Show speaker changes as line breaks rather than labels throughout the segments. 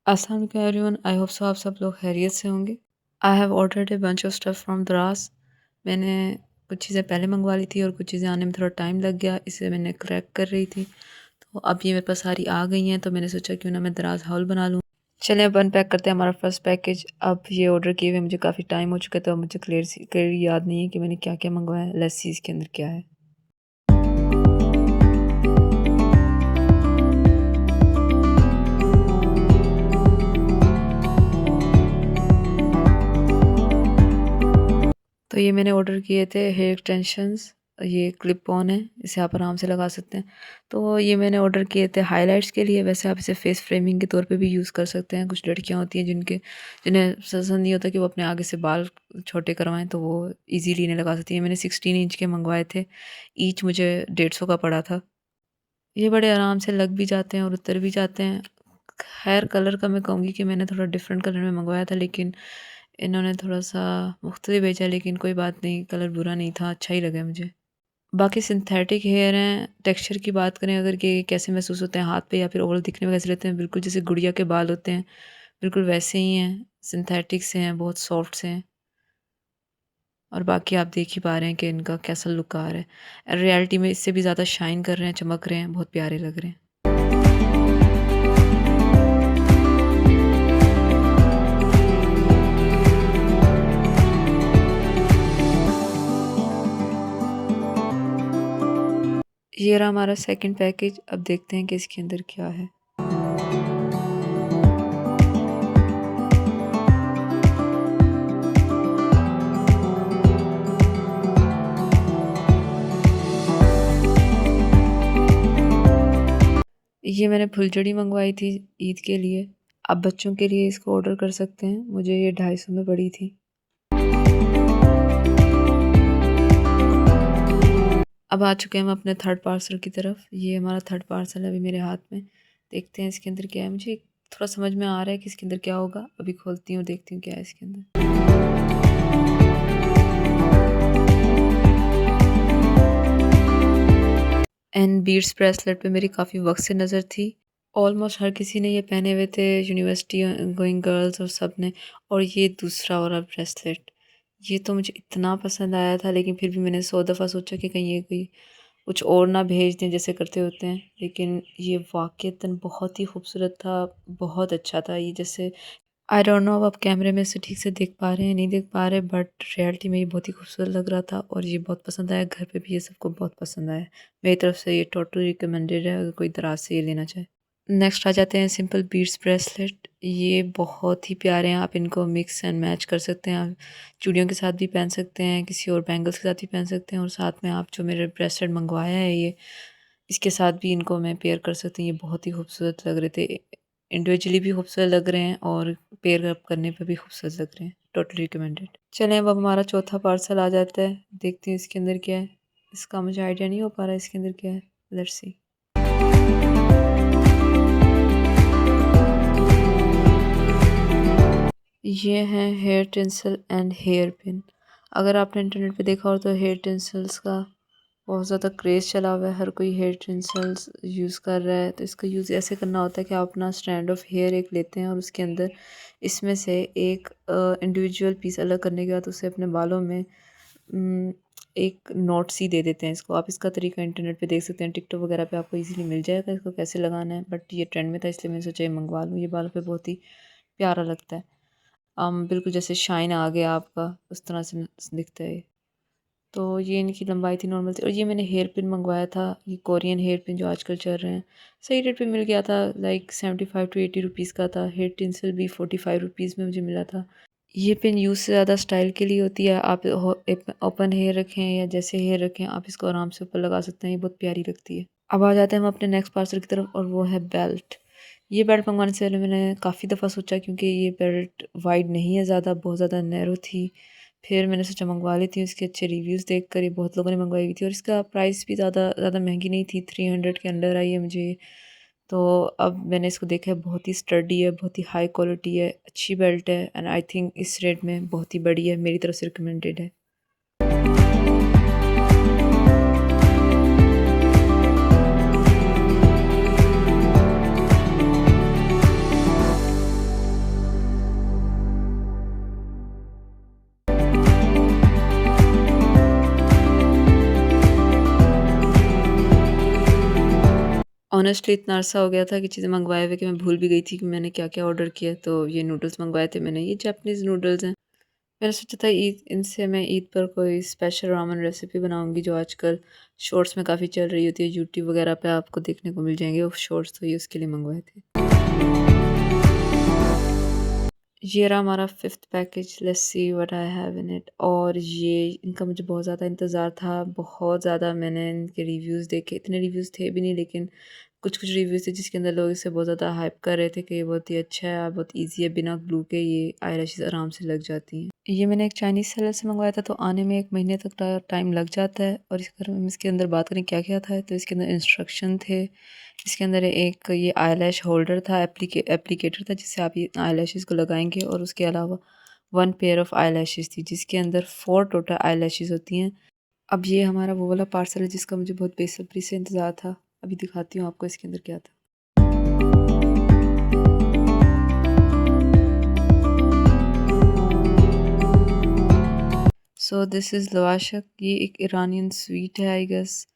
अस्सलाम वालेकुम everyone, I hope so आप सब लोग खैरियत से होंगे। I have ordered a bunch of stuff from दराज। मैंने कुछ चीज़ें पहले मंगवा ली थी और कुछ चीज़ें आने में थोड़ा टाइम लग गया, इसे मैंने क्रैक कर रही थी। तो अब ये मेरे पास सारी आ गई हैं, तो मैंने सोचा क्यों ना मैं दराज हाउल बना लूँ। चलें अब अनपैक करते हैं हमारा फर्स्ट पैकेज। अब ये ऑर्डर किए हुए मुझे काफ़ी टाइम हो चुका है, तो अब मुझे क्लियर याद नहीं है कि मैंने क्या क्या मंगवाया है। लेट्स सी इसके अंदर क्या है। तो ये मैंने ऑर्डर किए थे हेयर एक्सटेंशंस। ये क्लिप ऑन है, इसे आप आराम से लगा सकते हैं। तो ये मैंने ऑर्डर किए थे हाइलाइट्स के लिए। वैसे आप इसे फेस फ्रेमिंग के तौर पे भी यूज़ कर सकते हैं। कुछ लड़कियां होती हैं जिन्हें पसंद नहीं होता कि वो अपने आगे से बाल छोटे करवाएं, तो वो इजीली इन्हें लगा सकती हैं। मैंने 16 इंच के मंगवाए थे, ईच मुझे 150 का पड़ा था। ये बड़े आराम से लग भी जाते हैं और उतर भी जाते हैं। खैर कलर का मैं कहूँगी कि मैंने थोड़ा डिफरेंट कलर में मंगवाया था, लेकिन इन्होंने थोड़ा-सा मुख्तलिफ भेजा, लेकिन कोई बात नहीं, कलर बुरा नहीं था, अच्छा ही लगा मुझे। बाकी सिंथेटिक हेयर हैं। टेक्सचर की बात करें अगर कि कैसे महसूस होते हैं हाथ पे या फिर ओवरऑल दिखने में कैसे रहते हैं, बिल्कुल जैसे गुड़िया के बाल होते हैं, बिल्कुल वैसे ही हैं। सिंथेटिक से हैं, बहुत सॉफ्ट से हैं और बाकी आप देख ही पा रहे हैं कि इनका कैसा लुक आ रहा है। रियलिटी में इससे भी ज़्यादा शाइन कर रहे हैं, चमक रहे हैं, बहुत प्यारे लग रहे हैं। ये रहा हमारा सेकंड पैकेज। अब देखते हैं कि इसके अंदर क्या है। ये मैंने फुलझड़ी मंगवाई थी ईद के लिए। आप बच्चों के लिए इसको ऑर्डर कर सकते हैं। मुझे ये 250 में पड़ी थी। अब आ चुके हैं हम अपने थर्ड पार्सल की तरफ। ये हमारा थर्ड पार्सल है अभी मेरे हाथ में। देखते हैं इसके अंदर क्या है। मुझे थोड़ा समझ में आ रहा है कि इसके अंदर क्या होगा। अभी खोलती हूँ, देखती हूँ क्या है इसके अंदर। एंड बीड्स ब्रेसलेट पे मेरी काफ़ी वक्त से नज़र थी। ऑलमोस्ट हर किसी ने ये पहने हुए थे, यूनिवर्सिटी गोइंग गर्ल्स और सब ने। और ये दूसरा वाला ब्रेसलेट, ये तो मुझे इतना पसंद आया था, लेकिन फिर भी मैंने 100 दफ़ा सोचा कि कहीं ये कोई कुछ और ना भेज दें जैसे करते होते हैं। लेकिन ये वाक़ईतन बहुत ही खूबसूरत था, बहुत अच्छा था। ये जैसे आई डोंट नो अब आप कैमरे में इसे ठीक से देख पा रहे हैं नहीं देख पा रहे, बट रियलिटी में ये बहुत ही खूबसूरत लग रहा था और ये बहुत पसंद आया। घर पे भी ये सबको बहुत पसंद आया। मेरी तरफ से ये टोटली रिकमेंडेड है अगर कोई दराज से ये लेना चाहे। नेक्स्ट आ जाते हैं सिंपल बीड्स ब्रेसलेट। ये बहुत ही प्यारे हैं। आप इनको मिक्स एंड मैच कर सकते हैं। आप चूड़ियों के साथ भी पहन सकते हैं, किसी और बैंगल्स के साथ भी पहन सकते हैं, और साथ में आप जो मेरे ब्रेसलेट मंगवाया है ये, इसके साथ भी इनको मैं पेयर कर सकती हूँ। ये बहुत ही खूबसूरत लग रहे थे। इंडिविजुअली भी खूबसूरत लग रहे हैं और पेयर अप करने पे भी खूबसूरत लग रहे हैं। Totally recommended. चलें अब हमारा चौथा पार्सल आ जाता है। देखती हूँ इसके अंदर क्या है। इसका मुझे आइडिया नहीं हो पा रहा है इसके अंदर क्या है। Let's see. ये हैं hair tinsel and hair pin. अगर आपने इंटरनेट पे देखा हो तो हेयर टिंसल्स का बहुत ज़्यादा क्रेज़ चला हुआ है। हर कोई हेयर टिंसल्स यूज़ कर रहा है। तो इसका यूज़ ऐसे करना होता है कि आप अपना स्ट्रैंड ऑफ हेयर एक लेते हैं और उसके अंदर इसमें से एक इंडिविजुअल पीस अलग करने के बाद उसे अपने बालों में एक नॉट सी दे देते हैं इसको। आप इसका तरीका इंटरनेट पे देख सकते हैं, टिकटॉक वगैरह पे आपको इजीली मिल जाएगा इसको कैसे लगाना है। बट ये ट्रेंड में था इसलिए मैंने सोचा ये मंगवा लूँ। ये बालों पे बहुत ही प्यारा लगता है। बिल्कुल जैसे शाइन आ गया आपका, उस तरह से दिखता है ये। तो ये इनकी लंबाई थी, नॉर्मल थी। और ये मैंने हेयर पिन मंगवाया था, ये कोरियन हेयर पिन जो आजकल चल रहे हैं। सही रेट पे मिल गया था, लाइक 75 टू 80 रुपीज़ का था। हेयर टिंसल भी 45 रुपीज़ में मुझे मिला था। ये पिन यूज़ से ज़्यादा स्टाइल के लिए होती है। आप ओपन हेयर रखें या जैसे हेयर रखें, आप इसको आराम से ऊपर लगा सकते हैं। ये बहुत प्यारी लगती है। अब आ जाते हैं हम अपने नेक्स्ट पार्सल की तरफ, और वो है बेल्ट। ये बेल्ट मंगवाने से पहले मैंने काफ़ी दफ़ा सोचा, क्योंकि ये बेल्ट वाइड नहीं है ज़्यादा, बहुत ज़्यादा नैरो थी। फिर मैंने सोचा मंगवा लेती हूँ। इसके अच्छे रिव्यूज़ देख कर ये बहुत लोगों ने मंगवाई हुई थी, और इसका प्राइस भी ज़्यादा ज़्यादा महंगी नहीं थी। 300 के अंडर आई है मुझे। तो अब मैंने इसको देखा है, बहुत ही स्टडी है, बहुत ही हाई क्वालिटी है, अच्छी बेल्ट है। एंड आई थिंक इस रेट में बहुत ही बड़ी है, मेरी तरफ से रिकमेंडेड है। ऑनेस्टली इतना अरसा हो गया था कि चीज़ें मंगवाए हुए कि मैं भूल भी गई थी कि मैंने क्या-क्या ऑर्डर किया। तो ये नूडल्स मंगवाए थे मैंने, ये जापानीज़ नूडल्स हैं। मैंने सोचा था ईद इनसे मैं ईद पर कोई स्पेशल रामेन रेसिपी बनाऊँगी जो आजकल शॉर्ट्स में काफ़ी चल रही होती है, यूट्यूब वगैरह पे आपको देखने को मिल जाएँगे वो शॉर्ट्स, तो ये उसके लिए मंगवाए थे। ये रहा हमारा 5th package, let's see what I have in it. और ये इनका मुझे बहुत ज़्यादा इंतज़ार था, बहुत ज़्यादा मैंने इनके रिव्यूज़ देखे, इतने रिव्यूज़ थे भी नहीं लेकिन कुछ-कुछ रिव्यूज़ थे जिसके अंदर लोग इसे बहुत ज़्यादा हाइप कर रहे थे कि ये बहुत ही अच्छा है, बहुत ईज़ी है, बिना ग्लू के ये आईलैशेज़ आराम से लग जाती हैं। ये मैंने एक चाइनीज़ सेलर से मंगवाया था तो आने में 1 महीने तक टाइम लग जाता है। और अगर हम इसके अंदर बात करें क्या-क्या था, तो इसके अंदर इंस्ट्रक्शन थे, इसके अंदर एक ये आईलैश होल्डर था, एप्लीकेटर था जिससे आप ये आईलैशेज़ को लगाएँगे। और उसके अलावा 1 पेयर ऑफ आईलैशेज़ थी जिसके अंदर 4 टोटल आईलैशेज़ होती हैं। अब ये हमारा वो वाला पार्सल है जिसका मुझे बहुत बेसब्री से इंतज़ार था। अभी दिखाती हूँ आपको इसके अंदर क्या था। सो दिस इज़ लवाशक, ये एक ईरानियन स्वीट है आई गेस।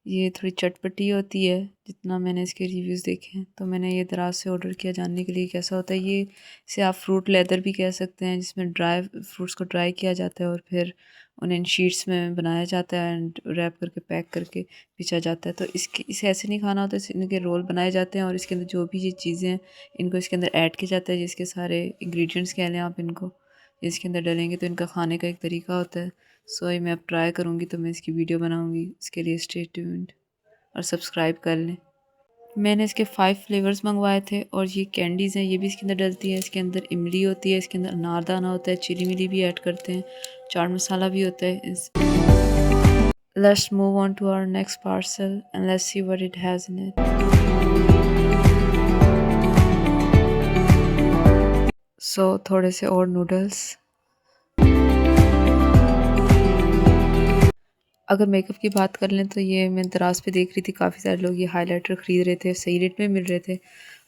ये थोड़ी चटपटी होती है जितना मैंने इसके रिव्यूज़ देखे हैं। तो मैंने ये दराज से ऑर्डर किया जानने के लिए कैसा होता है ये। इसे आप फ्रूट लेदर भी कह सकते हैं, जिसमें ड्राई फ्रूट्स को ड्राई किया जाता है और फिर उन्हें इन शीट्स में बनाया जाता है एंड रैप करके पैक करके बेचा जाता है। तो इसके इसे ऐसे नहीं खाना होता, इसे इनके रोल बनाए जाते हैं और इसके अंदर जो भी ये चीज़ें हैं इनको इसके अंदर ऐड किया जाता है, जिसके सारे इंग्रेडिएंट्स कह लें आप इनको, इसके अंदर डालेंगे तो इनका खाने का एक तरीका होता है। सो ये मैं अब ट्राई करूँगी तो मैं इसकी वीडियो बनाऊँगी, इसके लिए स्टे ट्यून्ड और सब्सक्राइब कर लें। मैंने इसके 5 फ्लेवर्स मंगवाए थे और ये कैंडीज़ हैं, ये भी इसके अंदर डलती है। इसके अंदर इमली होती है, इसके अंदर अनारदाना होता है, चिली मिली भी ऐड करते हैं, चाट मसाला भी होता है। Let's move on to our next parcel and let's see what it has in it. So थोड़े से और नूडल्स। अगर मेकअप की बात कर लें तो ये मैं दराज पे देख रही थी, काफ़ी सारे लोग ये हाइलाइटर ख़रीद रहे थे, सही रेट में मिल रहे थे।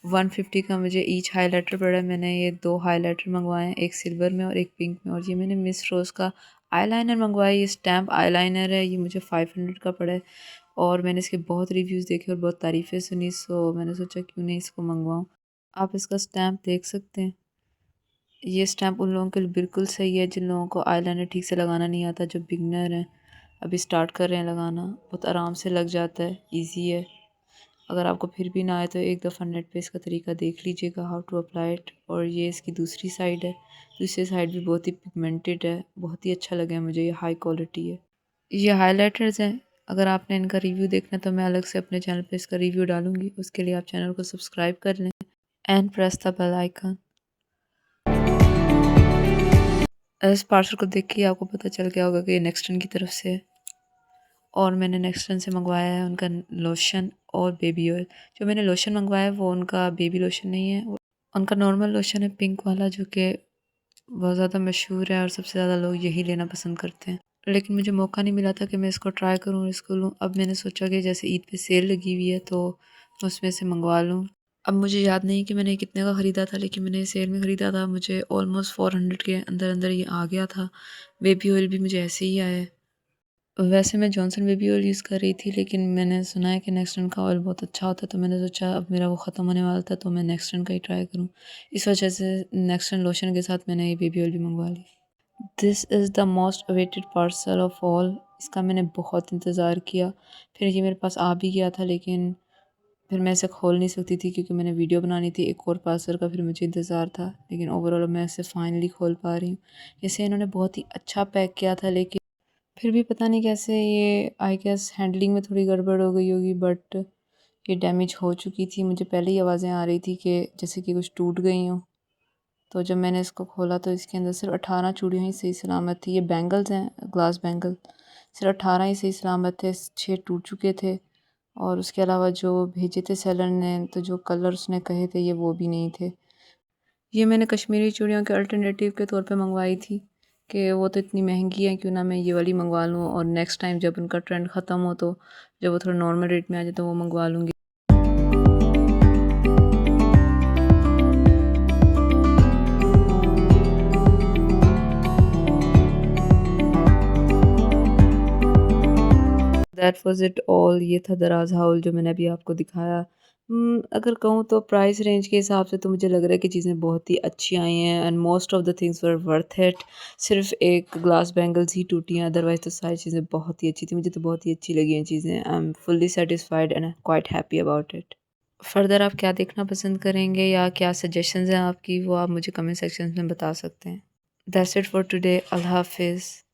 150 का मुझे ईच हाइलाइटर पड़ा। मैंने ये 2 हाइलाइटर मंगवाए हैं, एक सिल्वर में और एक पिंक में। और ये मैंने मिस रोज़ का आईलाइनर मंगवाया, ये स्टैम्प आईलाइनर है, ये मुझे 500 का पड़ा है। और मैंने इसके बहुत रिव्यूज़ देखे और बहुत तारीफ़ें सुनी, सो मैंने सोचा क्यों नहीं इसको मंगवाऊँ। आप इसका स्टैम्प देख सकते हैं। ये स्टैम्प उन लोगों के लिए बिल्कुल सही है जिन लोगों को आईलाइनर ठीक से लगाना नहीं आता, जो बिगनर हैं, अभी स्टार्ट कर रहे हैं लगाना। बहुत आराम से लग जाता है, इजी है। अगर आपको फिर भी ना आए तो एक दफ़ा नेट पे इसका तरीका देख लीजिएगा, हाउ टू अप्लाई इट। और ये इसकी दूसरी साइड है, दूसरी साइड भी बहुत ही पिगमेंटेड है, बहुत ही अच्छा लगा मुझे, ये हाई क्वालिटी है। ये हाइलाइटर्स हैं, अगर आपने इनका रिव्यू देखना है तो मैं अलग से अपने चैनल पे इसका रिव्यू डालूँगी। उसके लिए आप चैनल को सब्सक्राइब कर लें and press the bell icon. इस पार्सल को देख के आपको पता चल गया होगा कि ये नेक्स्टन की तरफ से है। और मैंने नेक्स्टन से मंगवाया है उनका लोशन और बेबी ऑयल। जो मैंने लोशन मंगवाया है वो उनका बेबी लोशन नहीं है, उनका नॉर्मल लोशन है, पिंक वाला, जो कि बहुत ज़्यादा मशहूर है और सबसे ज़्यादा लोग यही लेना पसंद करते हैं। लेकिन मुझे मौका नहीं मिला था कि मैं इसको ट्राई करूँ और इसको लूँ। अब मैंने सोचा कि जैसे ईद पे सेल लगी हुई है तो उसमें से मंगवा लूँ। अब मुझे याद नहीं कि मैंने कितने का ख़रीदा था, लेकिन मैंने सेल में ख़रीदा था, मुझे ऑलमोस्ट 400 के अंदर अंदर ये आ गया था। बेबी ऑयल भी मुझे ऐसे ही आया है। वैसे मैं जॉनसन बेबी ऑयल यूज़ कर रही थी, लेकिन मैंने सुना है कि नेक्स्टन का ऑयल बहुत अच्छा होता है, तो मैंने सोचा अब मेरा वो ख़त्म होने वाला था तो मैं नेक्स्टन का ही ट्राई करूँ। इस वजह से नेक्स्टन लोशन के साथ मैंने ये बेबी ऑयल भी मंगवा लिया। This is the most awaited parcel of all. इसका मैंने बहुत इंतज़ार किया, फिर ये मेरे पास आ भी गया था, लेकिन फिर मैं इसे खोल नहीं सकती थी क्योंकि मैंने वीडियो बनानी थी एक और पार्सल का, फिर मुझे इंतज़ार था। लेकिन ओवरऑल मैं इसे फाइनली खोल पा रही हूँ। इसे इन्होंने बहुत ही अच्छा पैक किया था, लेकिन फिर भी पता नहीं कैसे ये आई गेस हैंडलिंग में थोड़ी गड़बड़ हो गई होगी, बट ये डैमेज हो चुकी थी। मुझे पहले ही आवाज़ें आ रही थी कि जैसे कि कुछ टूट गई हो। तो जब मैंने इसको खोला तो इसके अंदर सिर्फ 18 चूड़ियाँ ही सही सलामत थी। ये बैंगल्स हैं, ग्लास बैंगल, सिर्फ 18 ही सही सलामत थे, 6 टूट चुके थे। और उसके अलावा जो भेजे थे सेलर ने, तो जो कलर उसने कहे थे ये वो भी नहीं थे। ये मैंने कश्मीरी चूड़ियों के अल्टरनेटिव के तौर पे मंगवाई थी कि वो तो इतनी महंगी है, क्यों ना मैं ये वाली मंगवा लूँ और नेक्स्ट टाइम जब उनका ट्रेंड ख़त्म हो तो जब वो थोड़ा नॉर्मल रेट में आ जाए तो वो मंगवा लूँगी। That was it all. ये था दराज हाउल जो मैंने अभी आपको दिखाया। अगर कहूँ तो प्राइस रेंज के हिसाब से तो मुझे लग रहा है कि चीज़ें बहुत ही अच्छी आई हैं and most of the things were worth it. सिर्फ एक ग्लास बैंगल्स ही टूटी हैं, अदरवाइज़ तो सारी चीज़ें बहुत ही अच्छी थी। मुझे तो बहुत ही अच्छी लगी हैं चीज़ें। I am fully satisfied and quite happy about it. Further आप क्या देखना पसंद करेंगे या क्या सजेशंस हैं आपकी, वो आप मुझे कमेंट सेक्शन में बता सकते हैं। That's it for today. अल्लाह हाफ़िज़।